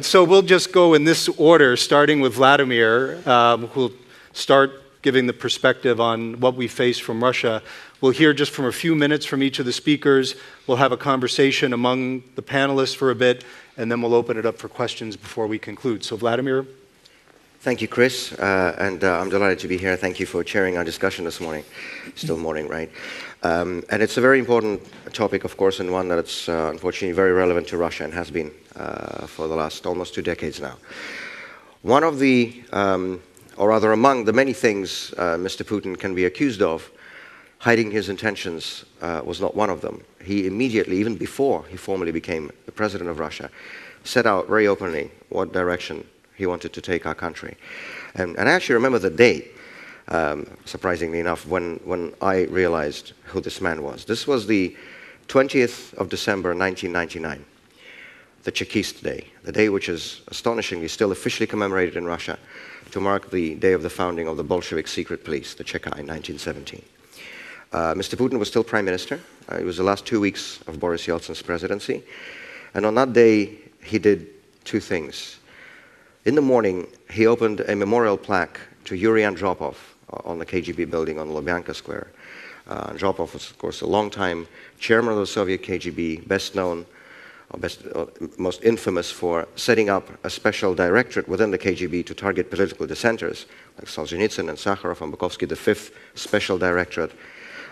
So we'll just go in this order, starting with Vladimir, who'll start giving the perspective on what we face from Russia. We'll hear just from a few minutes from each of the speakers. We'll have a conversation among the panelists for a bit, and then we'll open it up for questions before we conclude. So Vladimir. Thank you, Chris, and I'm delighted to be here. Thank you for chairing our discussion this morning. Still morning, right? And it's a very important topic, of course, and one that's unfortunately very relevant to Russia and has been for the last almost 2 decades now. One of the, or rather among the many things Mr. Putin can be accused of, hiding his intentions was not one of them. He immediately, even before he formally became the president of Russia, set out very openly what direction he wanted to take our country. And I actually remember the date, surprisingly enough, when I realized who this man was. This was the 20th of December, 1999, the Chekist Day, the day which is astonishingly still officially commemorated in Russia to mark the day of the founding of the Bolshevik secret police, the Cheka, in 1917. Mr. Putin was still prime minister. It was the last 2 weeks of Boris Yeltsin's presidency. And on that day, he did 2 things. In the morning, he opened a memorial plaque to Yuri Andropov on the KGB building on Lubyanka Square. Andropov was, of course, a long-time chairman of the Soviet KGB, best known, or most infamous for setting up a special directorate within the KGB to target political dissenters, like Solzhenitsyn and Sakharov and Bukovsky, the 5th special directorate.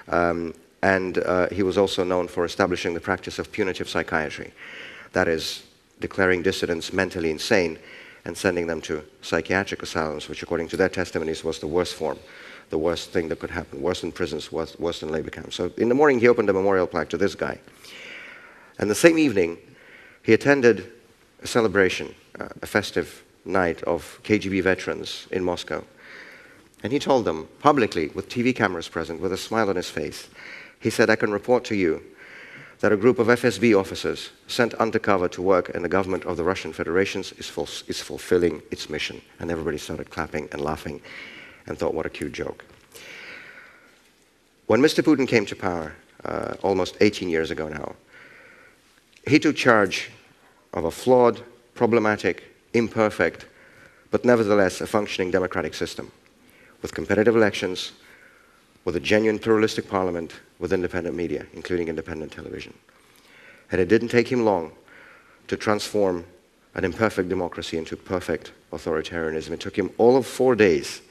And he was also known for establishing the practice of punitive psychiatry, that is, declaring dissidents mentally insane and sending them to psychiatric asylums, which according to their testimonies was the worst form, the worst thing that could happen, worse than prisons, worse than labor camps. So in the morning he opened a memorial plaque to this guy. And the same evening he attended a celebration, a festive night of KGB veterans in Moscow. And he told them publicly, with TV cameras present, with a smile on his face, he said, "I can report to you that a group of FSB officers sent undercover to work in the government of the Russian Federation is fulfilling its mission." And everybody started clapping and laughing and thought, what a cute joke. When Mr. Putin came to power, almost 18 years ago now, he took charge of a flawed, problematic, imperfect, but nevertheless a functioning democratic system, with competitive elections, with a genuine pluralistic parliament, with independent media, including independent television. And it didn't take him long to transform an imperfect democracy into perfect authoritarianism. It took him all of 4 days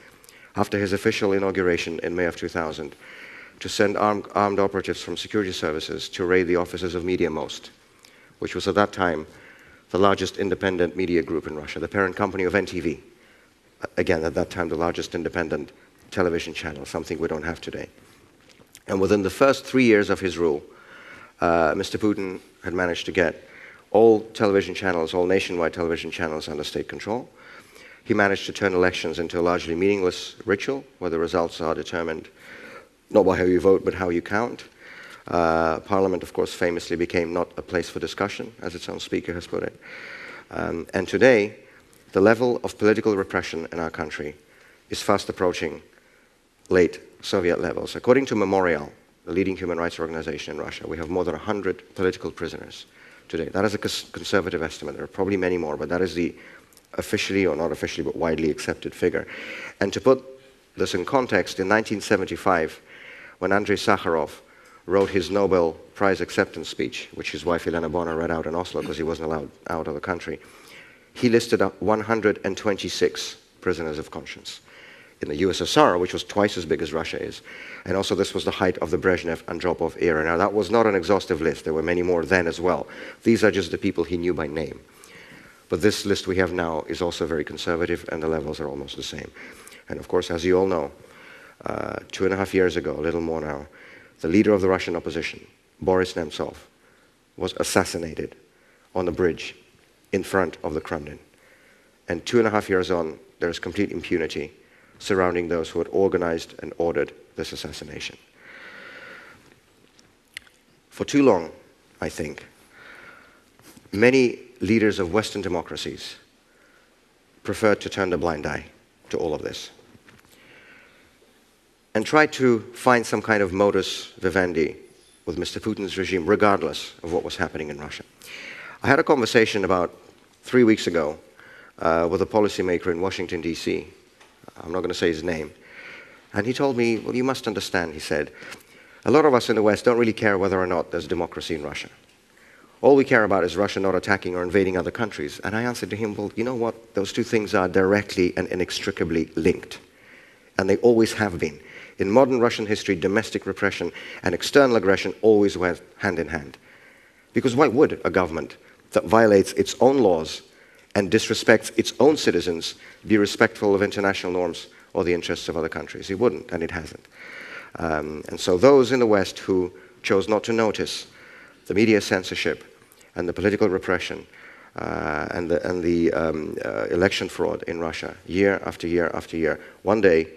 after his official inauguration in May of 2000 to send armed operatives from security services to raid the offices of Media Most, which was at that time the largest independent media group in Russia, the parent company of NTV. Again, at that time, the largest independent television channel, something we don't have today. And within the first 3 years of his rule, Mr. Putin had managed to get all television channels, all nationwide television channels under state control. He managed to turn elections into a largely meaningless ritual, where the results are determined not by how you vote, but how you count. Parliament, of course, famously became not a place for discussion, as its own speaker has put it. And today, the level of political repression in our country is fast approaching late Soviet levels. According to Memorial, the leading human rights organization in Russia, we have more than 100 political prisoners today. That is a conservative estimate. There are probably many more, but that is the officially, or not officially, but widely accepted figure. And to put this in context, in 1975, when Andrei Sakharov wrote his Nobel Prize acceptance speech, which his wife Elena Bonner read out in Oslo because he wasn't allowed out of the country, he listed up 126 prisoners of conscience. In the USSR, which was twice as big as Russia is. And also this was the height of the Brezhnev-Andropov era. Now that was not an exhaustive list. There were many more then as well. These are just the people he knew by name. But this list we have now is also very conservative, and the levels are almost the same. And of course, as you all know, 2.5 years ago, a little more now, the leader of the Russian opposition, Boris Nemtsov, was assassinated on a bridge in front of the Kremlin. And 2.5 years on, there is complete impunity surrounding those who had organized and ordered this assassination. For too long, I think, many leaders of Western democracies preferred to turn a blind eye to all of this and tried to find some kind of modus vivendi with Mr. Putin's regime, regardless of what was happening in Russia. I had a conversation about 3 weeks ago with a policymaker in Washington, D.C. I'm not going to say his name. And he told me, well, you must understand, he said, a lot of us in the West don't really care whether or not there's democracy in Russia. All we care about is Russia not attacking or invading other countries. And I answered to him, well, you know what? Those two things are directly and inextricably linked. And they always have been. In modern Russian history, domestic repression and external aggression always went hand in hand. Because why would a government that violates its own laws and disrespects its own citizens be respectful of international norms or the interests of other countries? It wouldn't, and it hasn't. And so those in the West who chose not to notice the media censorship and the political repression and the election fraud in Russia year after year after year, one day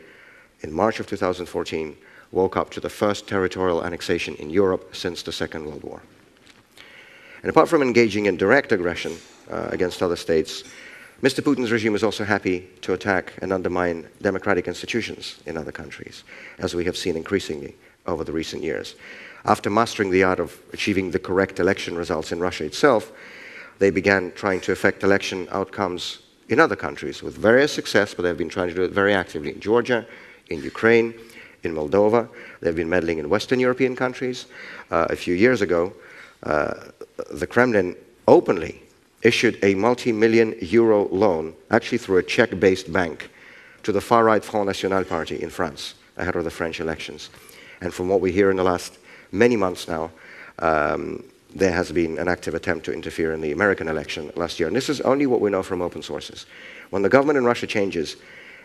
in March of 2014 woke up to the first territorial annexation in Europe since the Second World War. And apart from engaging in direct aggression against other states, Mr. Putin's regime is also happy to attack and undermine democratic institutions in other countries, as we have seen increasingly over the recent years. After mastering the art of achieving the correct election results in Russia itself, they began trying to affect election outcomes in other countries with various success, but they've been trying to do it very actively in Georgia, in Ukraine, in Moldova. They've been meddling in Western European countries. A few years ago, the Kremlin openly issued a multi-million euro loan, actually through a Czech-based bank, to the far-right Front National party in France, ahead of the French elections. And from what we hear in the last many months now, there has been an active attempt to interfere in the American election last year. And this is only what we know from open sources. When the government in Russia changes,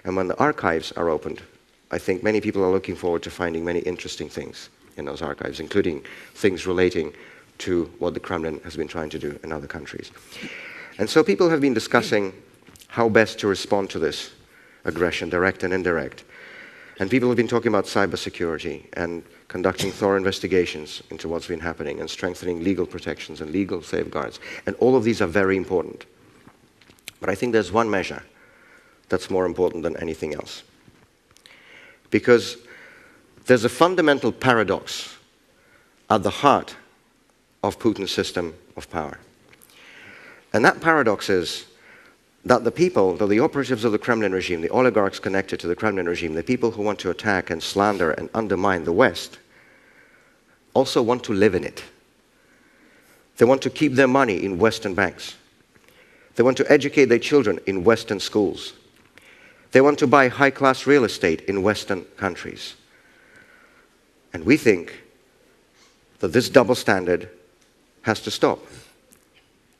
and when the archives are opened, I think many people are looking forward to finding many interesting things in those archives, including things relating to what the Kremlin has been trying to do in other countries. And so people have been discussing how best to respond to this aggression, direct and indirect. And people have been talking about cybersecurity and conducting thorough investigations into what's been happening and strengthening legal protections and legal safeguards. And all of these are very important. But I think there's one measure that's more important than anything else. Because there's a fundamental paradox at the heart of Putin's system of power. And that paradox is that the people, the operatives of the Kremlin regime, the oligarchs connected to the Kremlin regime, the people who want to attack and slander and undermine the West, also want to live in it. They want to keep their money in Western banks. They want to educate their children in Western schools. They want to buy high-class real estate in Western countries. And we think that this double standard has to stop.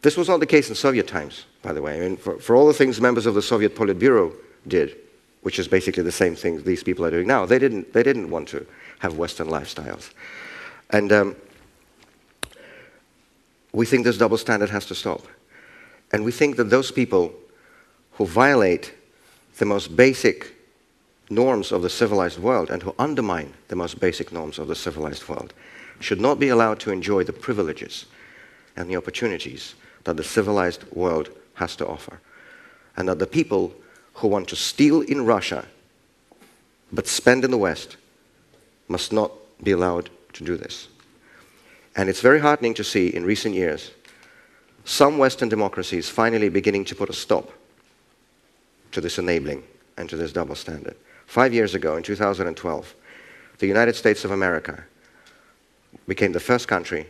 This was not the case in Soviet times, by the way. I mean, for all the things members of the Soviet Politburo did, which is basically the same thing these people are doing now, they didn't want to have Western lifestyles. And we think this double standard has to stop. And we think that those people who violate the most basic norms of the civilized world and who undermine the most basic norms of the civilized world should not be allowed to enjoy the privileges and the opportunities that the civilized world has to offer. And that the people who want to steal in Russia but spend in the West must not be allowed to do this. And it's very heartening to see in recent years some Western democracies finally beginning to put a stop to this enabling and to this double standard. 5 years ago, in 2012, the United States of America became the first country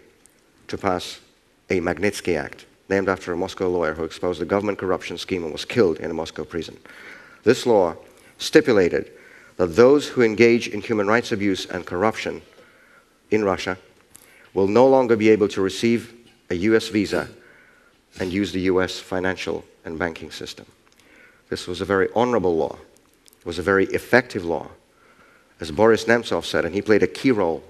to pass a Magnitsky Act, named after a Moscow lawyer who exposed the government corruption scheme and was killed in a Moscow prison. This law stipulated that those who engage in human rights abuse and corruption in Russia will no longer be able to receive a US visa and use the US financial and banking system. This was a very honorable law. It was a very effective law. As Boris Nemtsov said, and he played a key role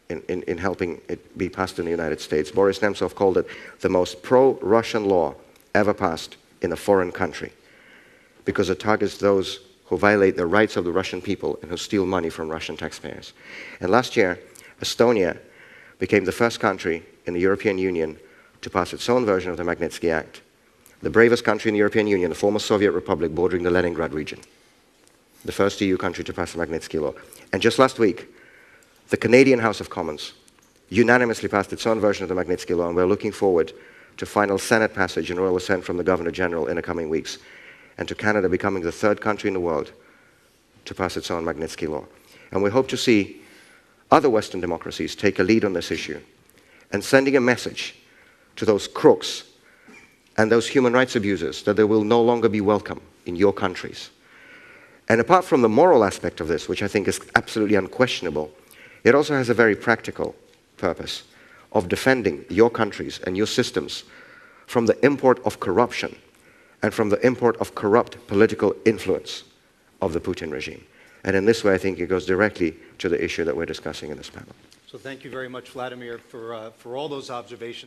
in helping it be passed in the United States, Boris Nemtsov called it the most pro-Russian law ever passed in a foreign country, because it targets those who violate the rights of the Russian people and who steal money from Russian taxpayers. And last year, Estonia became the first country in the European Union to pass its own version of the Magnitsky Act. The bravest country in the European Union, the former Soviet Republic bordering the Leningrad region. The first EU country to pass the Magnitsky Law. And just last week, the Canadian House of Commons unanimously passed its own version of the Magnitsky Law, and we're looking forward to final Senate passage and royal assent from the Governor General in the coming weeks, and to Canada becoming the third country in the world to pass its own Magnitsky Law. And we hope to see other Western democracies take a lead on this issue and sending a message to those crooks and those human rights abusers that they will no longer be welcome in your countries. And apart from the moral aspect of this, which I think is absolutely unquestionable, it also has a very practical purpose of defending your countries and your systems from the import of corruption and from the import of corrupt political influence of the Putin regime. And in this way, I think it goes directly to the issue that we're discussing in this panel. So thank you very much, Vladimir, for all those observations.